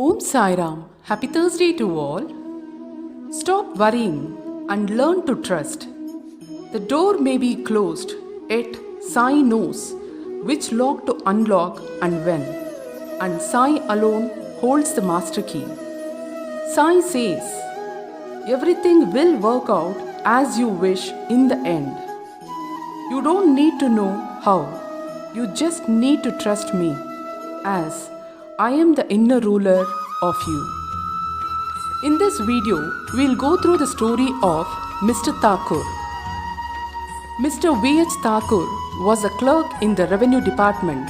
Om Sai Ram. Happy Thursday to all. Stop worrying and learn to trust. The door may be closed, yet Sai knows which lock to unlock and when. And Sai alone holds the master key. Sai says, everything will work out as you wish in the end. You don't need to know how. You just need to trust me, as I am the inner ruler of you. In this video, we'll go through the story of Mr. Thakur. Mr. V.H. Thakur was a clerk in the revenue department.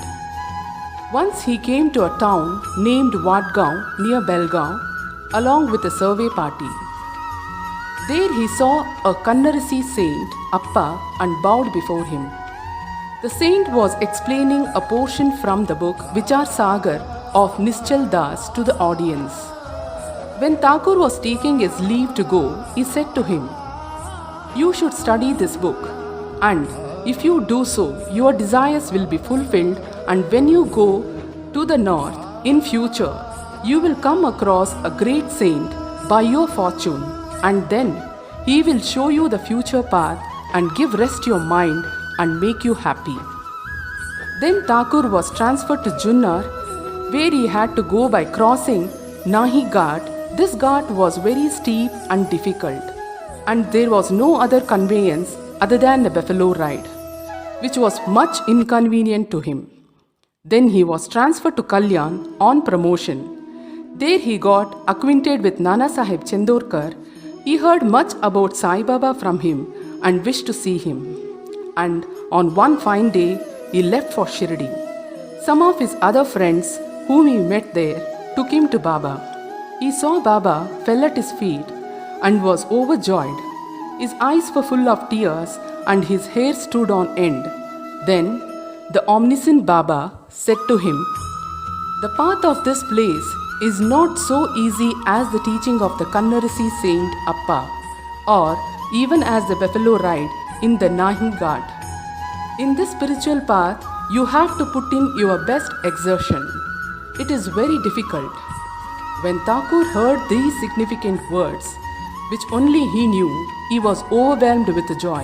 Once he came to a town named Wadgaon near Belgaum along with a survey party. There he saw a Kannarasi saint, Appa, and bowed before him. The saint was explaining a portion from the book Vichar Sagar of Nischal Das to the audience. When Thakur was taking his leave to go, he said to him, "You should study this book, and if you do so, your desires will be fulfilled, and when you go to the north in future, you will come across a great saint by your fortune, and then he will show you the future path and give rest to your mind and make you happy." Then Thakur was transferred to Junnar, where he had to go by crossing Nahi Ghat. This ghat was very steep and difficult, and there was no other conveyance other than the buffalo ride, which was much inconvenient to him. Then he was transferred to Kalyan on promotion. There he got acquainted with Nana Sahib Chandorkar. He heard much about Sai Baba from him and wished to see him. And on one fine day, he left for Shirdi. Some of his other friends whom he met there took him to Baba. He saw Baba, fell at his feet, and was overjoyed. His eyes were full of tears and his hair stood on end. Then the omniscient Baba said to him, "The path of this place is not so easy as the teaching of the Kannarasi saint Appa, or even as the buffalo ride in the Nahi Ghat. In this spiritual path, you have to put in your best exertion. It is very difficult." When Thakur heard these significant words, which only he knew, he was overwhelmed with joy.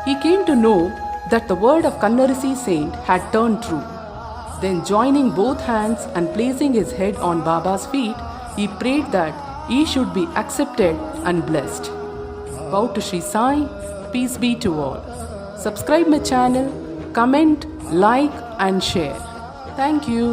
He came to know that the word of Kannarasi saint had turned true. Then joining both hands and placing his head on Baba's feet, he prayed that he should be accepted and blessed. Bow to Sri Sai, peace be to all. Subscribe my channel, comment, like and share. Thank you.